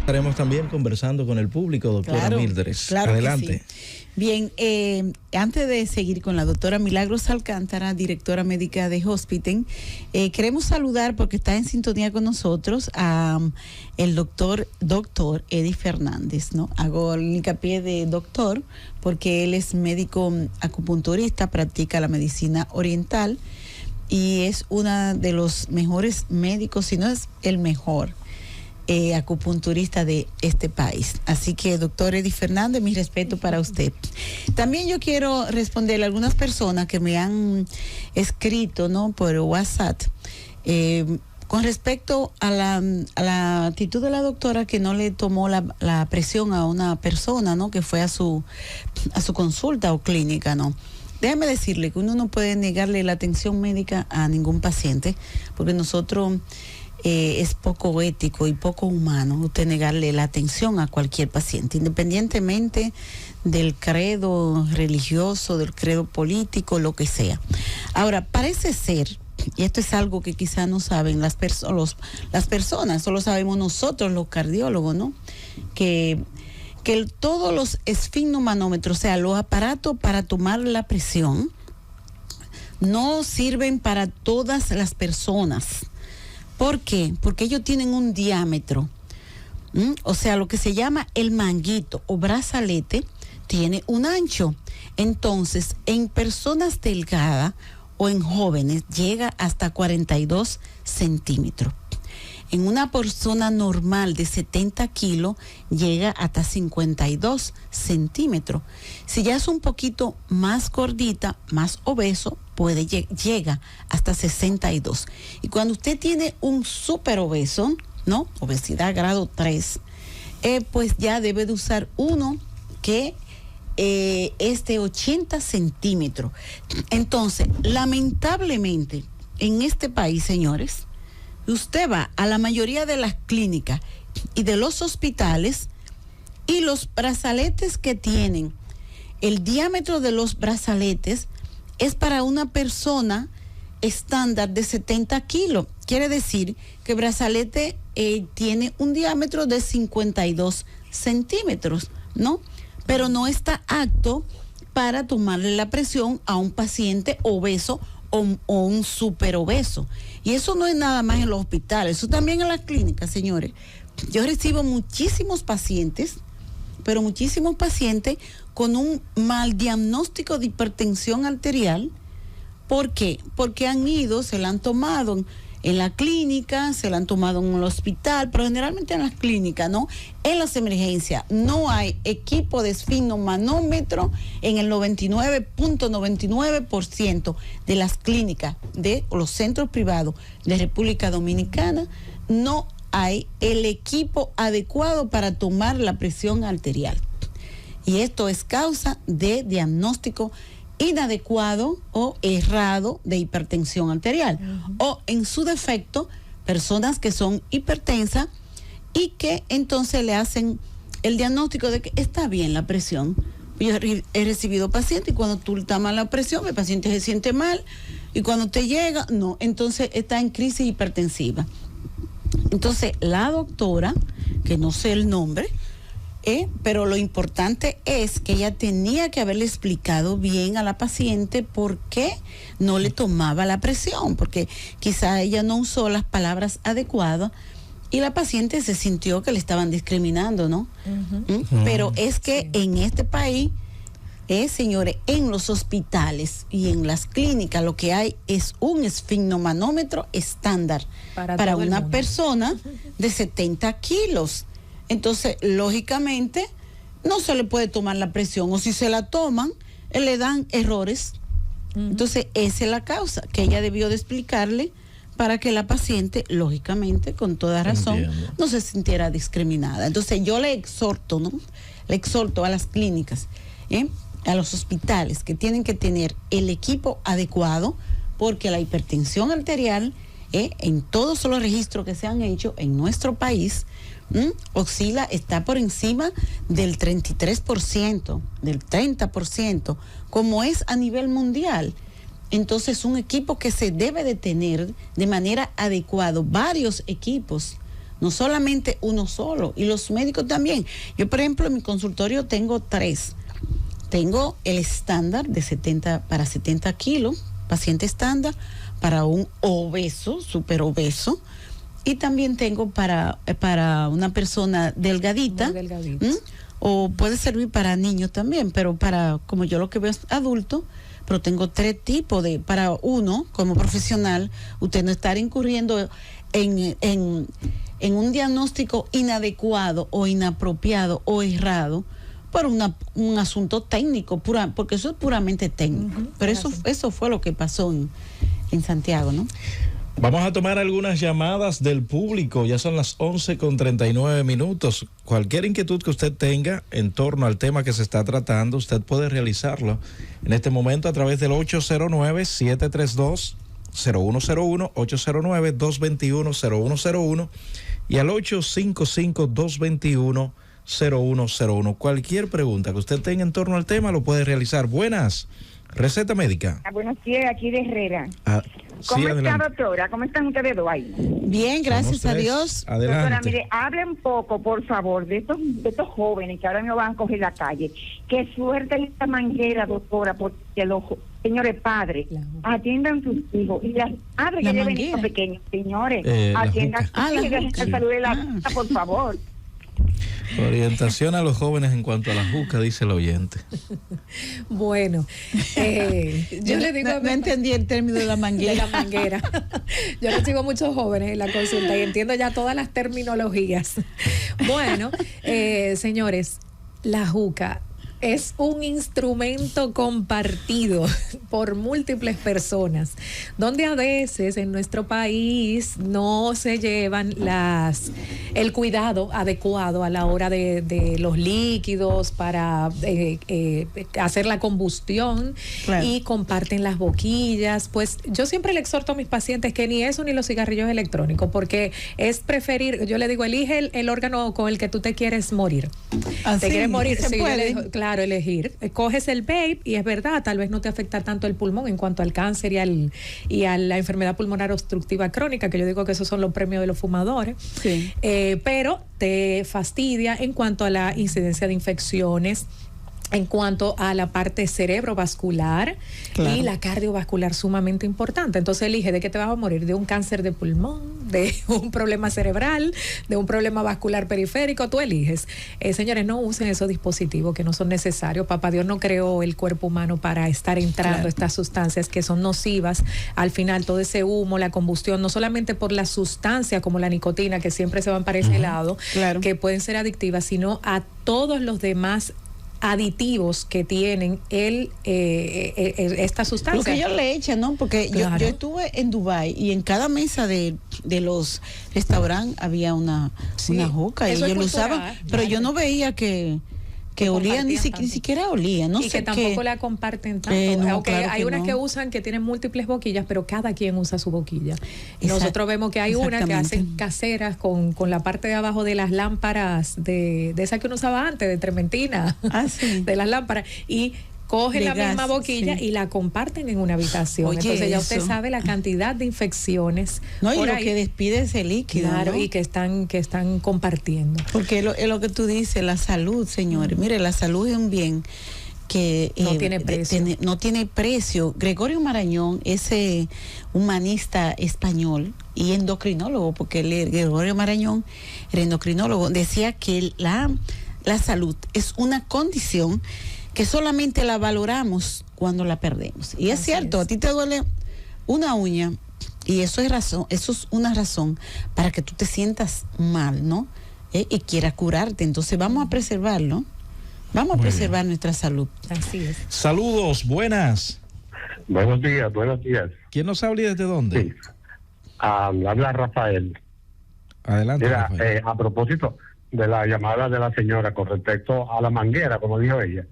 Estaremos también conversando con el público, doctora Mildred. Claro. Adelante. Sí. Bien, antes de seguir con la doctora Milagros Alcántara, directora médica de Hospiten, queremos saludar, porque está en sintonía con nosotros, a el doctor Eddie Fernández, ¿no? Hago el hincapié de doctor porque él es médico acupunturista, practica la medicina oriental y es uno de los mejores médicos, si no es el mejor acupunturista de este país. Así que, doctor Eddie Fernández, mi respeto para usted. También yo quiero responderle a algunas personas que me han escrito, ¿no?, por WhatsApp, con respecto a la actitud de la doctora, que no le tomó la presión a una persona, ¿no?, que fue a su consulta o clínica, ¿no? Déjame decirle que uno no puede negarle la atención médica a ningún paciente, porque nosotros es poco ético y poco humano usted negarle la atención a cualquier paciente, independientemente del credo religioso, del credo político, lo que sea. Ahora, parece ser, y esto es algo que quizás no saben las personas, solo sabemos nosotros los cardiólogos, ¿no?, que todos los esfigmomanómetros, o sea, los aparatos para tomar la presión, no sirven para todas las personas. ¿Por qué? Porque ellos tienen un diámetro, o sea, lo que se llama el manguito o brazalete tiene un ancho. Entonces, en personas delgadas o en jóvenes llega hasta 42 centímetros. En una persona normal de 70 kilos llega hasta 52 centímetros. Si ya es un poquito más gordita, más obeso, llega hasta 62. Y cuando usted tiene un súper obeso, ¿no?, obesidad grado 3, pues ya debe de usar uno que es de 80 centímetros. Entonces, lamentablemente, en este país, señores, usted va a la mayoría de las clínicas y de los hospitales y los brazaletes que tienen, el diámetro de los brazaletes es para una persona estándar de 70 kilos. Quiere decir que el brazalete tiene un diámetro de 52 centímetros, ¿no? Pero no está apto para tomarle la presión a un paciente obeso o un súper obeso. Y eso no es nada más en los hospitales, eso también en las clínicas, señores. Yo recibo muchísimos pacientes, pero muchísimos pacientes con un mal diagnóstico de hipertensión arterial. ¿Por qué? Porque se la han tomado en la clínica, se la han tomado en el hospital, pero generalmente en las clínicas, ¿no? En las emergencias no hay equipo de esfigmomanómetro en el 99.99% de las clínicas de los centros privados de República Dominicana. No hay el equipo adecuado para tomar la presión arterial. Y esto es causa de diagnóstico inadecuado o errado de hipertensión arterial. O en su defecto, personas que son hipertensas y que entonces le hacen el diagnóstico de que está bien la presión. Yo he recibido pacientes y cuando tú tomas la presión, el paciente se siente mal y cuando te llega, no, entonces está en crisis hipertensiva. Entonces, la doctora, que no sé el nombre, pero lo importante es que ella tenía que haberle explicado bien a la paciente por qué no le tomaba la presión, porque quizá ella no usó las palabras adecuadas y la paciente se sintió que le estaban discriminando, ¿no? Pero es que en este país, señores, en los hospitales y en las clínicas lo que hay es un esfigmomanómetro estándar para una persona de 70 kilos. Entonces, lógicamente, no se le puede tomar la presión, o si se la toman, le dan errores. Entonces, esa es la causa que ella debió de explicarle para que la paciente, lógicamente, con toda razón, no se sintiera discriminada. Entonces, yo le exhorto, ¿no? Le exhorto a las clínicas, a los hospitales, que tienen que tener el equipo adecuado, porque la hipertensión arterial, en todos los registros que se han hecho en nuestro país, oscila, está por encima del 33%, del 30%, como es a nivel mundial. Entonces, un equipo que se debe de tener de manera adecuada, varios equipos, no solamente uno solo, y los médicos también. Yo, por ejemplo, en mi consultorio tengo 3. Tengo el estándar de 70 kilos, paciente estándar, para un obeso, súper obeso, y también tengo para una persona delgadita. Muy delgadita. O puede servir para niños también, pero como yo lo que veo es adulto, pero tengo 3 tipos para uno, como profesional, usted no estar incurriendo en un diagnóstico inadecuado o inapropiado o errado por un asunto técnico, porque eso es puramente técnico. Pero eso fue lo que pasó en Santiago, ¿no? Vamos a tomar algunas llamadas del público. Ya son las 11:39. Cualquier inquietud que usted tenga en torno al tema que se está tratando, usted puede realizarlo en este momento a través del 809-732-0101, 809-221-0101 y al 855-221-0101. Cualquier pregunta que usted tenga en torno al tema lo puede realizar. Buenas. Receta médica. Buenos días, aquí de Herrera. ¿Cómo está, doctora? ¿Cómo están ustedes dos ahí? Bien, gracias a Dios. Adelante. Doctora, mire, hable un poco, por favor, de estos jóvenes que ahora me van a coger la calle. Qué suerte esta manguera, doctora, porque los señores padres atiendan a sus hijos. Y las madres que lleven hijos pequeños, señores, atiendan a sus hijos. Salud de la vida, por favor. Orientación a los jóvenes en cuanto a la juca, dice el oyente. Bueno, yo le digo... No entendí el término de la manguera. De la manguera. Yo recibo muchos jóvenes en la consulta y entiendo ya todas las terminologías. Bueno, señores, la juca es un instrumento compartido por múltiples personas, donde a veces en nuestro país no se llevan el cuidado adecuado a la hora de los líquidos para hacer la combustión. Claro. Y comparten las boquillas. Pues yo siempre le exhorto a mis pacientes que ni eso ni los cigarrillos electrónicos, porque es preferir, yo le digo, elige el órgano con el que tú te quieres morir. ¿Te quieres morir? ¿Se puede? Claro, elegir. Coges el vape y es verdad, tal vez no te afecta tanto el pulmón en cuanto al cáncer y a la enfermedad pulmonar obstructiva crónica, que yo digo que esos son los premios de los fumadores. Sí. Pero te fastidia en cuanto a la incidencia de infecciones, en cuanto a la parte cerebrovascular, claro, y la cardiovascular, sumamente importante. Entonces elige de qué te vas a morir: de un cáncer de pulmón, de un problema cerebral, de un problema vascular periférico, tú eliges. Señores, no usen esos dispositivos que no son necesarios. Papá Dios no creó el cuerpo humano para estar entrando, claro, estas sustancias que son nocivas. Al final todo ese humo, la combustión, no solamente por las sustancias como la nicotina, que siempre se van para ese lado, claro, que pueden ser adictivas, sino a todos los demás aditivos que tienen esta sustancia. Lo que ellos le echan, ¿no? Porque claro, yo estuve en Dubái y en cada mesa de los restaurantes había una juca y ellos lo usaban, pero yo no veía que olía, ni siquiera olía, no y sé, que tampoco la comparten tanto, aunque claro, hay unas que usan que tienen múltiples boquillas, pero cada quien usa su boquilla. Nosotros vemos que hay una que hacen caseras con la parte de abajo de las lámparas de esa que uno usaba antes, de trementina, de las lámparas, y cogen la misma boquilla, sí, y la comparten en una habitación. Oye, entonces ya usted sabe la cantidad de infecciones. No, y lo que despide ese líquido. Claro, ¿no? Y que están compartiendo. Porque es lo que tú dices, la salud, señores. Mire, la salud es un bien que no tiene precio. No tiene precio. Gregorio Marañón, ese humanista español y endocrinólogo, porque Gregorio Marañón era endocrinólogo, decía que la salud es una condición que solamente la valoramos cuando la perdemos. Y es cierto, a ti te duele una uña y eso es una razón para que tú te sientas mal, ¿no? Y quieras curarte. Entonces vamos a preservarlo. Vamos a preservar nuestra salud. Así es. Saludos, buenas. Buenos días, buenos días. ¿Quién nos habla y desde dónde? Sí. Habla Rafael. Adelante, Mira, Rafael. A propósito de la llamada de la señora con respecto a la manguera, como dijo ella,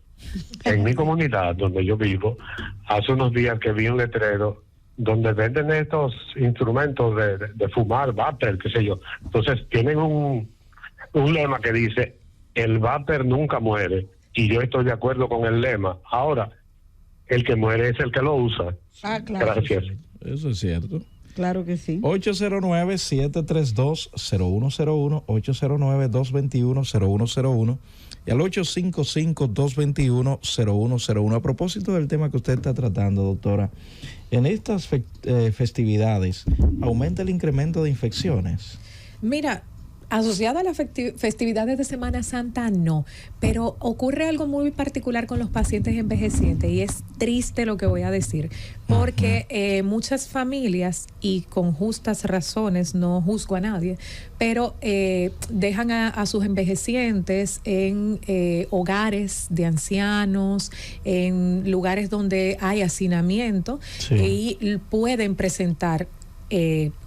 en mi comunidad donde yo vivo, hace unos días que vi un letrero donde venden estos instrumentos de fumar, vapor, qué sé yo. Entonces tienen un lema que dice: el vapor nunca muere, y yo estoy de acuerdo con el lema. Ahora, el que muere es el que lo usa. Claro. Gracias. Eso es cierto. Claro que sí. 809-732-0101, 809-221-0101 y al 855-221-0101. A propósito del tema que usted está tratando, doctora, en estas festividades, ¿aumenta el incremento de infecciones? Mira, asociado a las festividades de Semana Santa, no, pero ocurre algo muy particular con los pacientes envejecientes y es triste lo que voy a decir, porque muchas familias, y con justas razones, no juzgo a nadie, pero dejan a sus envejecientes en hogares de ancianos, en lugares donde hay hacinamiento, y pueden presentar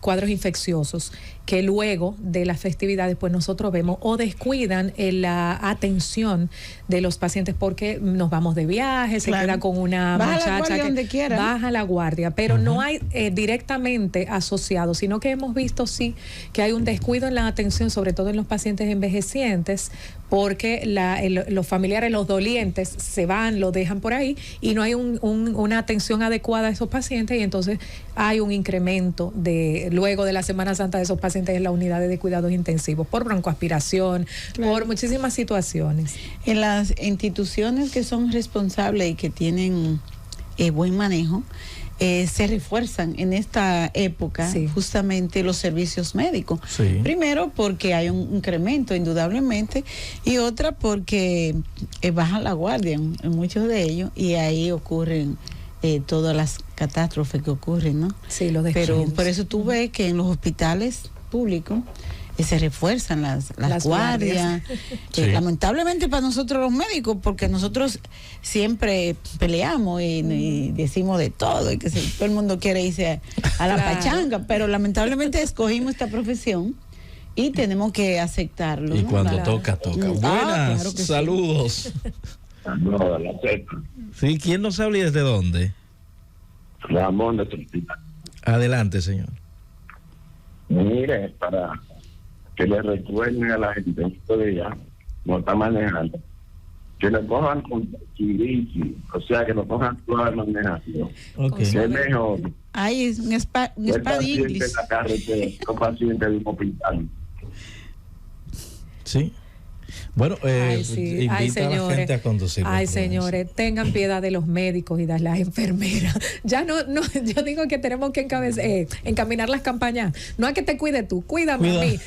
cuadros infecciosos que luego de las festividades pues nosotros vemos o descuidan la atención de los pacientes porque nos vamos de viaje, se queda con una muchacha que baja la guardia, pero no hay directamente asociado, sino que hemos visto sí que hay un descuido en la atención, sobre todo en los pacientes envejecientes, porque los familiares, los dolientes se van, lo dejan por ahí y no hay una atención adecuada a esos pacientes, y entonces hay un incremento luego de la Semana Santa de esos pacientes en las unidades de cuidados intensivos por broncoaspiración, por muchísimas situaciones. En las instituciones que son responsables y que tienen buen manejo, se refuerzan en esta época justamente los servicios médicos. Primero porque hay un incremento indudablemente, y otra porque bajan la guardia en muchos de ellos, y ahí ocurren todas las catástrofes que ocurren, ¿no? Sí, lo Pero por eso tú ves que en los hospitales públicos se refuerzan las guardias. Lamentablemente para nosotros los médicos, porque nosotros siempre peleamos y decimos de todo, y que todo el mundo quiere irse a la pachanga, pero lamentablemente escogimos esta profesión y tenemos que aceptarlo. Y cuando toca. Buenas, claro saludos. Sí, ¿quién nos habla y desde dónde? Ramón de Trompita. Adelante, señor. Mire, para que le recuerden a la gente estos días, no está manejando, que lo cojan con chirichi, o sea, que lo cojan toda la manejación. Es mejor. Ahí es un espadín. La carretera, un paciente de un hospital. Sí. Bueno, invita a la gente a conducir. Ay, señores, tengan piedad de los médicos y de las enfermeras. Ya no, yo digo que tenemos que encaminar las campañas. No a que te cuide tú, cuídame a mí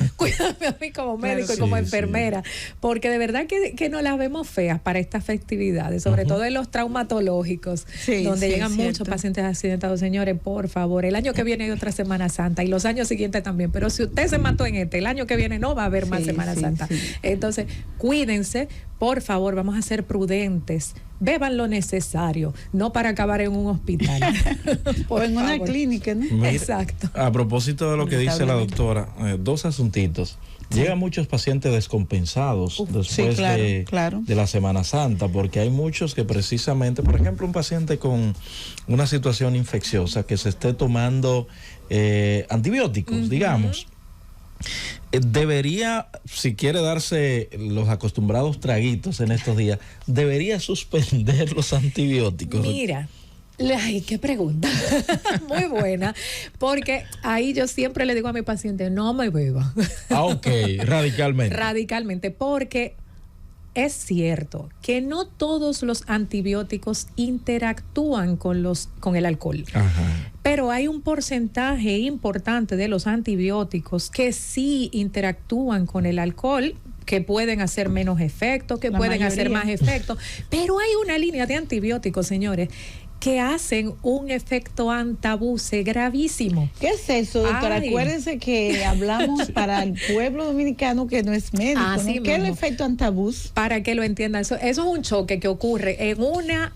como médico y como enfermera, porque de verdad que no las vemos feas para estas festividades, sobre todo en los traumatológicos, donde llegan muchos pacientes accidentados. Señores, por favor, el año que viene hay otra Semana Santa y los años siguientes también, pero si usted se mató en el año que viene no va a haber más Semana Santa. Entonces, cuídense, por favor, vamos a ser prudentes, beban lo necesario, no para acabar en un hospital. O en una clínica, ¿no? Mira, exacto. A propósito de lo que dice la doctora, dos asuntitos. Llegan muchos pacientes descompensados después de la Semana Santa, porque hay muchos que precisamente, por ejemplo, un paciente con una situación infecciosa que se esté tomando antibióticos, digamos, debería, si quiere darse los acostumbrados traguitos en estos días, debería suspender los antibióticos. Mira, ay, qué pregunta. Muy buena, porque ahí yo siempre le digo a mi paciente, no me beba. Ok, radicalmente. Radicalmente, porque es cierto que no todos los antibióticos interactúan con el alcohol. Ajá. Pero hay un porcentaje importante de los antibióticos que sí interactúan con el alcohol, que pueden hacer menos efecto, que pueden hacer más efecto. Pero hay una línea de antibióticos, señores, que hacen un efecto antabuse gravísimo. ¿Qué es eso, doctora? Acuérdense que hablamos para el pueblo dominicano que no es médico, ¿no? ¿Qué es el efecto antabús? Para que lo entiendan, eso es un choque que ocurre en una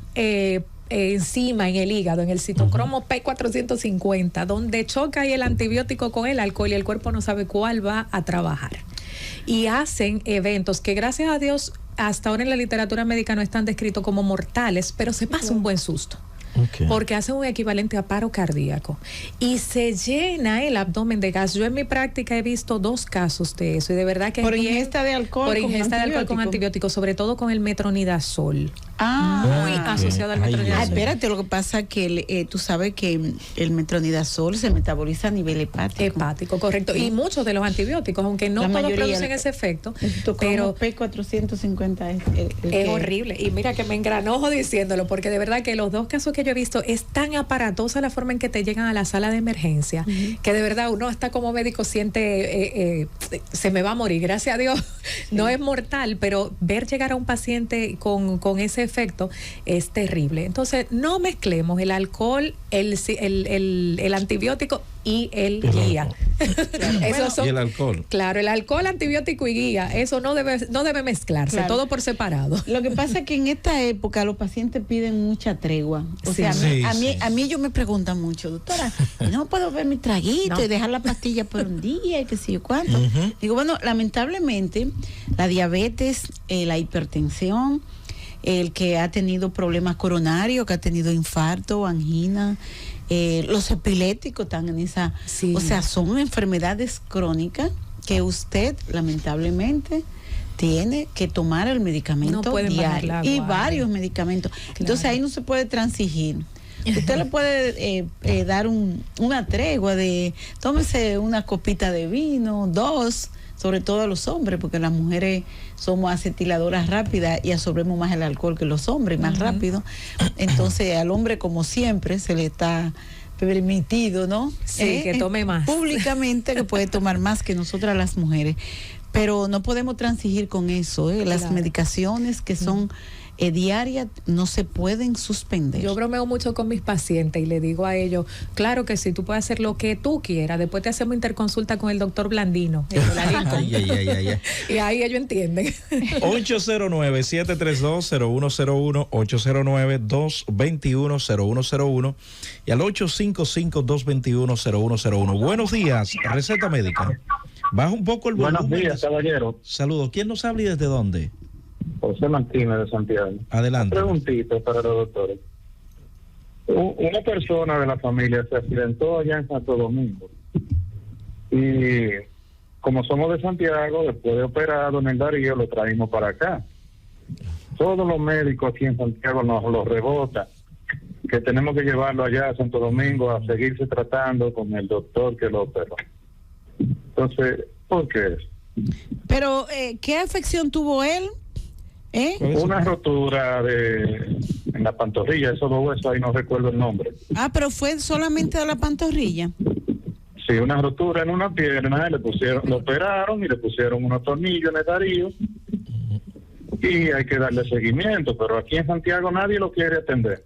enzima en el hígado, en el citocromo P450, donde choca ahí el antibiótico con el alcohol y el cuerpo no sabe cuál va a trabajar. Y hacen eventos que, gracias a Dios, hasta ahora en la literatura médica no están descritos como mortales, pero se pasa un buen susto. Porque hacen un equivalente a paro cardíaco y se llena el abdomen de gas. Yo en mi práctica he visto 2 casos de eso, y de verdad que por ingesta de alcohol, con antibióticos, sobre todo con el metronidazol. Muy asociado al metronidazol. Espérate, lo que pasa es que tú sabes que el metronidazol se metaboliza a nivel hepático. Hepático, correcto. Y muchos de los antibióticos, aunque no todos producen ese efecto, pero P450 es horrible. Y mira que me engranojo diciéndolo, porque de verdad que los dos casos que yo he visto es tan aparatosa la forma en que te llegan a la sala de emergencia, que de verdad uno hasta como médico siente, se me va a morir, gracias a Dios, no es mortal, pero ver llegar a un paciente con ese efecto es terrible. Entonces, no mezclemos el alcohol, el antibiótico y el guía. Y el alcohol. Claro, el alcohol, antibiótico y guía, eso no debe mezclarse, todo por separado. Lo que pasa es que en esta época los pacientes piden mucha tregua. O sea, a mí ellos me preguntan mucho, doctora, no puedo ver mi traguito y dejar la pastilla por un día y qué sé yo cuánto. Digo, bueno, lamentablemente la diabetes, la hipertensión, el que ha tenido problemas coronarios, que ha tenido infarto, angina, los epilépticos están en esa, o sea, son enfermedades crónicas que usted lamentablemente tiene que tomar el medicamento diario y varios medicamentos. Claro. Entonces ahí no se puede transigir. Usted le puede dar una tregua de tómese una copita de vino, 2, sobre todo a los hombres, porque las mujeres somos acetiladoras rápidas y absorbemos más el alcohol que los hombres, más rápido. Entonces al hombre, como siempre, se le está permitido, ¿no? Sí, que tome más. Públicamente que puede tomar más que nosotras las mujeres. Pero no podemos transigir con eso, Las medicaciones que son diarias no se pueden suspender. Yo bromeo mucho con mis pacientes y le digo a ellos, claro que sí, tú puedes hacer lo que tú quieras, después te hacemos interconsulta con el doctor Blandino. Y ahí ellos entienden. 809-732-0101, 809-221-0101 y al 855-221-0101. Buenos días, receta médica. Baja un poco el volumen. Buenos días, caballero. Saludos. ¿Quién nos habla y desde dónde? José Martínez de Santiago. Adelante. Un preguntito para los doctores. Una persona de la familia se accidentó allá en Santo Domingo. Y como somos de Santiago, después de operado en el Darío, lo traímos para acá. Todos los médicos aquí en Santiago nos lo rebotan, que tenemos que llevarlo allá a Santo Domingo a seguirse tratando con el doctor que lo operó. Entonces, ¿por qué? Pero, ¿qué afección tuvo él? Una rotura en la pantorrilla, esos dos huesos, ahí no recuerdo el nombre. Pero fue solamente de la pantorrilla. Sí, una rotura en una pierna, lo operaron y le pusieron unos tornillos en el Darío y hay que darle seguimiento, pero aquí en Santiago nadie lo quiere atender.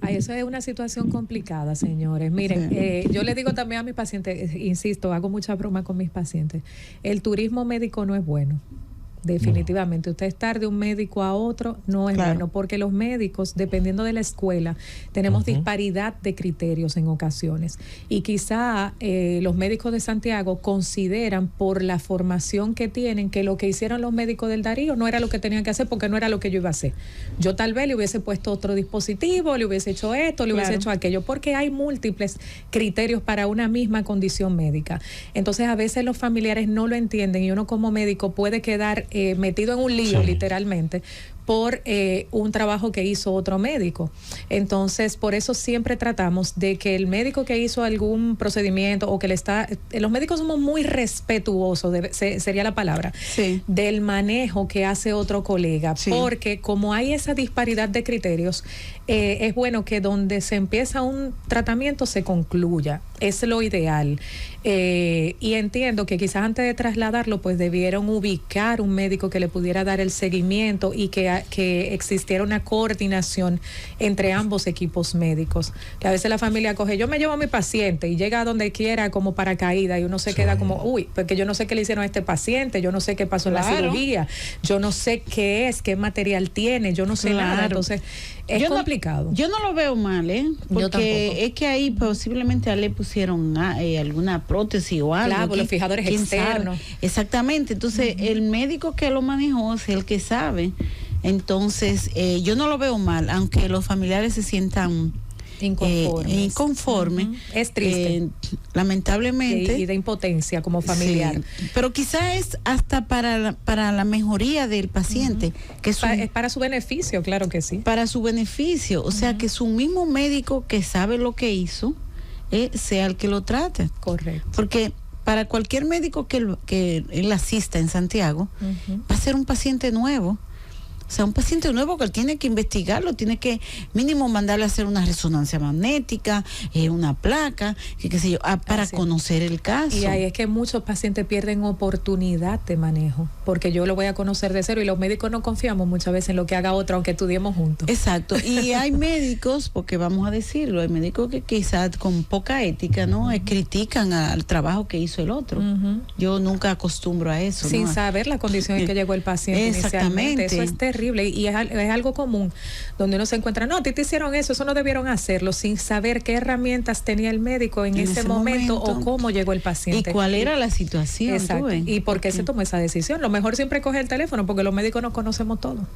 Eso es una situación complicada, señores. Miren, yo le digo también a mis pacientes, insisto, hago mucha broma con mis pacientes, el turismo médico no es bueno. Definitivamente, usted estar de un médico a otro no es bueno, porque los médicos, dependiendo de la escuela, tenemos disparidad de criterios en ocasiones y quizá los médicos de Santiago consideran por la formación que tienen que lo que hicieron los médicos del Darío no era lo que tenían que hacer porque no era lo que yo iba a hacer. Yo tal vez le hubiese puesto otro dispositivo, le hubiese hecho esto, le hubiese hecho aquello, porque hay múltiples criterios para una misma condición médica. Entonces a veces los familiares no lo entienden y uno como médico puede quedar metido en un lío literalmente por un trabajo que hizo otro médico. Entonces, por eso siempre tratamos de que el médico que hizo algún procedimiento o que le está... Los médicos somos muy respetuosos, sería la palabra, del manejo que hace otro colega, porque como hay esa disparidad de criterios, es bueno que donde se empieza un tratamiento se concluya. Es lo ideal. Y entiendo que quizás antes de trasladarlo, pues debieron ubicar un médico que le pudiera dar el seguimiento y que existiera una coordinación entre ambos equipos médicos. Que a veces la familia coge, yo me llevo a mi paciente y llega a donde quiera como paracaídas y uno se queda como, porque yo no sé qué le hicieron a este paciente, yo no sé qué pasó en la cirugía, yo no sé qué material tiene, yo no sé nada. Entonces, es complicado. Yo no lo veo mal, porque es que ahí posiblemente le pusieron alguna prótesis o algo. Claro, los fijadores externos. Exactamente. Entonces, el médico que lo manejó es el que sabe. Entonces, yo no lo veo mal, aunque los familiares se sientan inconforme. Es triste. Lamentablemente. Y de impotencia como familiar. Sí, pero quizá es hasta para la mejoría del paciente. Que es para su beneficio, claro que sí. Para su beneficio. O sea, que su mismo médico que sabe lo que hizo, sea el que lo trate. Correcto. Porque para cualquier médico que él asista en Santiago, va a ser un paciente nuevo. O sea, un paciente nuevo que él tiene que investigarlo, tiene que mínimo mandarle a hacer una resonancia magnética, una placa, qué sé yo, para conocer el caso. Y ahí es que muchos pacientes pierden oportunidad de manejo, porque yo lo voy a conocer de cero y los médicos no confiamos muchas veces en lo que haga otro, aunque estudiemos juntos. Exacto. Y hay médicos, porque vamos a decirlo, hay médicos que quizás con poca ética, ¿no? Critican al trabajo que hizo el otro. Yo nunca acostumbro a eso. Sin ¿no? saber la condición en que llegó el paciente inicialmente. Eso es terrible. Y es algo común donde uno se encuentra, no, a ti te hicieron eso no debieron hacerlo, sin saber qué herramientas tenía el médico en ese momento o cómo llegó el paciente. Y cuál era la situación. Exacto. Y por qué se tomó esa decisión. Lo mejor siempre coge el teléfono, porque los médicos no conocemos todo.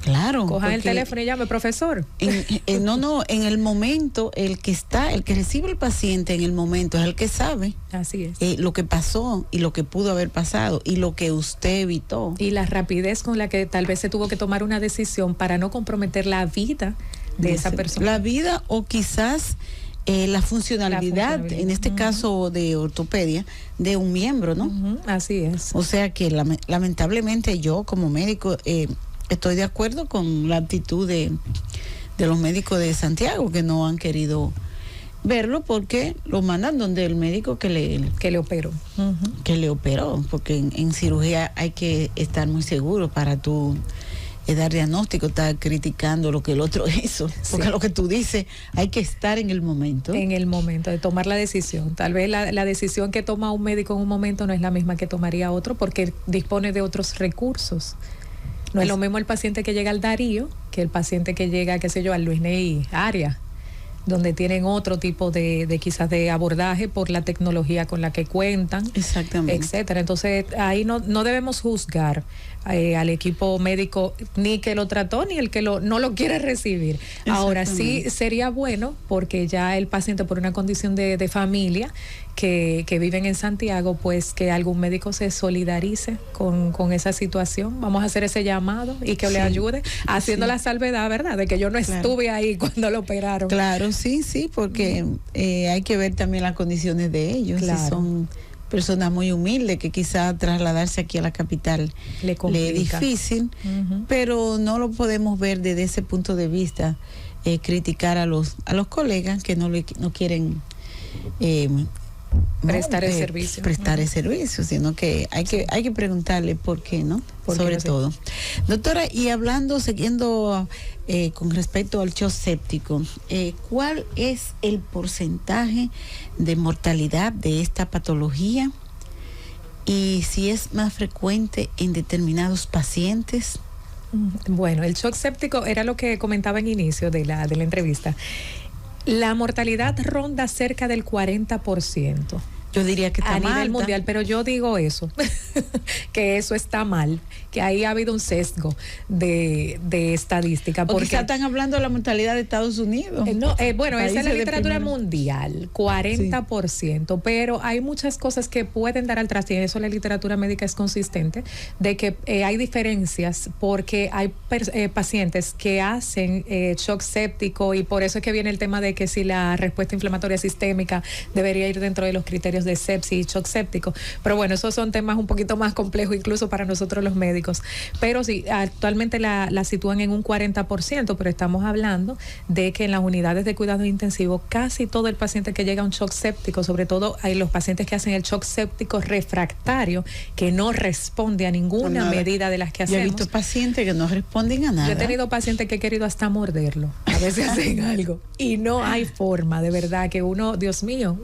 Claro. Cojan el teléfono y llame, profesor. En el momento, el que recibe el paciente en el momento es el que sabe. Así es. Lo que pasó y lo que pudo haber pasado y lo que usted evitó. Y la rapidez con la que tal vez se tuvo que tomar una decisión para no comprometer la vida de esa persona. La vida o quizás la funcionalidad, en este caso de ortopedia, de un miembro, ¿no? Así es. O sea que lamentablemente yo como médico estoy de acuerdo con la actitud de los médicos de Santiago, que no han querido verlo porque lo mandan donde el médico que le operó. Que le operó, porque en cirugía hay que estar muy seguro para tú dar diagnóstico, estar criticando lo que el otro hizo, porque lo que tú dices, hay que estar en el momento. En el momento de tomar la decisión. Tal vez la decisión que toma un médico en un momento no es la misma que tomaría otro, porque dispone de otros recursos. No es lo mismo el paciente que llega al Darío que el paciente que llega, qué sé yo, al Luis Ney Arias, donde tienen otro tipo de quizás de abordaje por la tecnología con la que cuentan, exactamente, etcétera. Entonces ahí no debemos juzgar al equipo médico, ni que lo trató ni el que no lo quiere recibir. Ahora sí sería bueno, porque ya el paciente por una condición de familia que viven en Santiago, pues que algún médico se solidarice con esa situación. Vamos a hacer ese llamado y que le ayude, haciendo la salvedad, ¿verdad?, de que yo no estuve ahí cuando lo operaron. Claro, sí, porque hay que ver también las condiciones de ellos. Claro. Si son personas muy humildes, que quizá trasladarse aquí a la capital le es difícil, pero no lo podemos ver desde ese punto de vista, criticar a los colegas que no quieren prestar el servicio. Prestar el servicio, sino que hay que preguntarle por qué, ¿no? Sobre todo. Doctora, y siguiendo con respecto al shock séptico, ¿cuál es el porcentaje de mortalidad de esta patología? Y si es más frecuente en determinados pacientes. Bueno, el shock séptico era lo que comentaba en inicio de la entrevista. La mortalidad ronda cerca del 40%. Yo diría que está mal. A nivel mundial, pero yo digo eso, que eso está mal, que ahí ha habido un sesgo de estadística. Porque quizá están hablando de la mortalidad de Estados Unidos. Bueno, esa es la literatura mundial, 40%, pero hay muchas cosas que pueden dar al traste, y en eso la literatura médica es consistente, de que hay diferencias, porque hay pacientes que hacen shock séptico, y por eso es que viene el tema de que si la respuesta inflamatoria sistémica debería ir dentro de los criterios de sepsis y shock séptico. Pero bueno, esos son temas un poquito más complejos incluso para nosotros los médicos. Pero sí, actualmente la sitúan en un 40%, pero estamos hablando de que en las unidades de cuidado intensivo casi todo el paciente que llega a un shock séptico, sobre todo hay los pacientes que hacen el shock séptico refractario, que no responde a ninguna medida de las que hacemos. Yo he visto pacientes que no responden a nada. Yo he tenido pacientes que he querido hasta morderlo. A veces hacen algo. Y no hay forma, de verdad, que uno, Dios mío,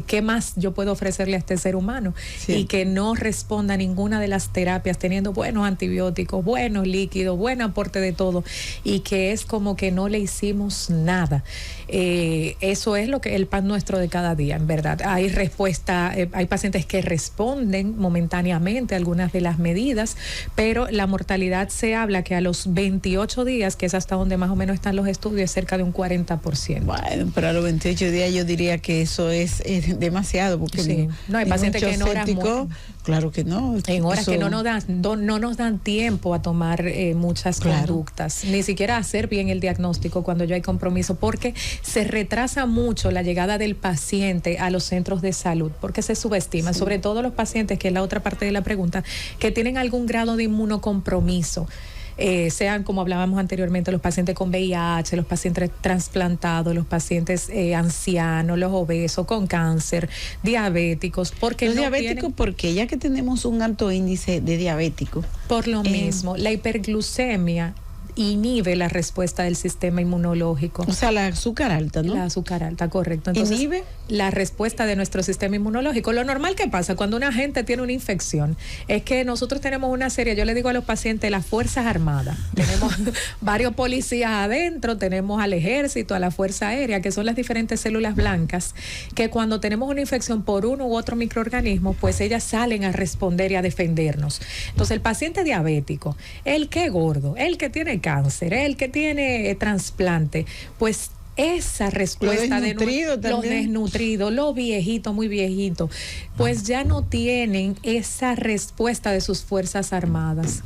¿qué más yo puedo puedo ofrecerle a este ser humano, y que no responda a ninguna de las terapias teniendo buenos antibióticos, buenos líquidos, buen aporte de todo, y que es como que no le hicimos nada. Eso es lo que el pan nuestro de cada día, en verdad. Hay respuesta, hay pacientes que responden momentáneamente a algunas de las medidas, pero la mortalidad se habla que a los 28 días, que es hasta donde más o menos están los estudios, es cerca de un 40%. Bueno, pero a los 28 días yo diría que eso es demasiado, porque sí. No, hay pacientes que en horas mueren. Claro que no. En horas que no nos dan tiempo a tomar muchas conductas, ni siquiera hacer bien el diagnóstico cuando ya hay compromiso, porque se retrasa mucho la llegada del paciente a los centros de salud, porque se subestima, sobre todo los pacientes, que es la otra parte de la pregunta, que tienen algún grado de inmunocompromiso. Sean, como hablábamos anteriormente, los pacientes con VIH, los pacientes trasplantados, los pacientes ancianos, los obesos, con cáncer, diabéticos. Porque los diabéticos, porque ya que tenemos un alto índice de diabéticos. Por lo mismo, la hiperglucemia inhibe la respuesta del sistema inmunológico. O sea, la azúcar alta, ¿no? La azúcar alta, correcto. Entonces, inhibe la respuesta de nuestro sistema inmunológico. Lo normal que pasa cuando una gente tiene una infección es que nosotros tenemos una serie, yo le digo a los pacientes, las Fuerzas Armadas. Tenemos varios policías adentro, tenemos al ejército, a la Fuerza Aérea, que son las diferentes células blancas, que cuando tenemos una infección por uno u otro microorganismo, pues ellas salen a responder y a defendernos. Entonces, el paciente diabético, el que es gordo, el que tiene cáncer, el que tiene trasplante, pues esa respuesta de los desnutridos, los viejitos, muy viejitos, pues ya no tienen esa respuesta de sus Fuerzas Armadas.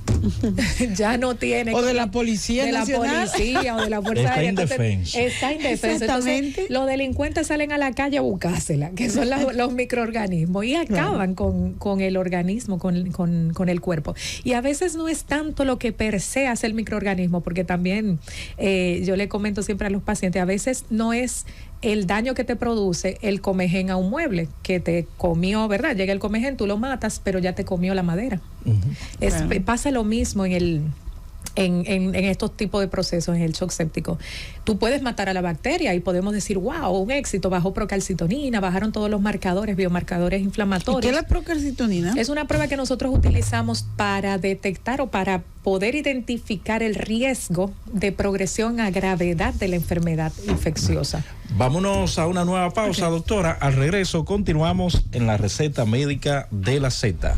Ya no tienen. O de la Policía Nacional. La policía o de la Fuerza Aérea. Está indefenso. Entonces, los delincuentes salen a la calle a buscársela, que son los microorganismos, y acaban con el organismo, con el cuerpo. Y a veces no es tanto lo que per se hace el microorganismo, porque también yo le comento siempre a los pacientes, a veces no es el daño que te produce el comején a un mueble, que te comió, ¿verdad? Llega el comején, tú lo matas, pero ya te comió la madera. Pasa lo mismo en estos tipos de procesos, en el shock séptico. Tú puedes matar a la bacteria y podemos decir, wow, un éxito, bajó procalcitonina, bajaron todos los marcadores, biomarcadores inflamatorios. ¿Qué es la procalcitonina? Es una prueba que nosotros utilizamos para detectar o para poder identificar el riesgo de progresión a gravedad de la enfermedad infecciosa. Vámonos a una nueva pausa, doctora. Al regreso continuamos en la receta médica de la Z.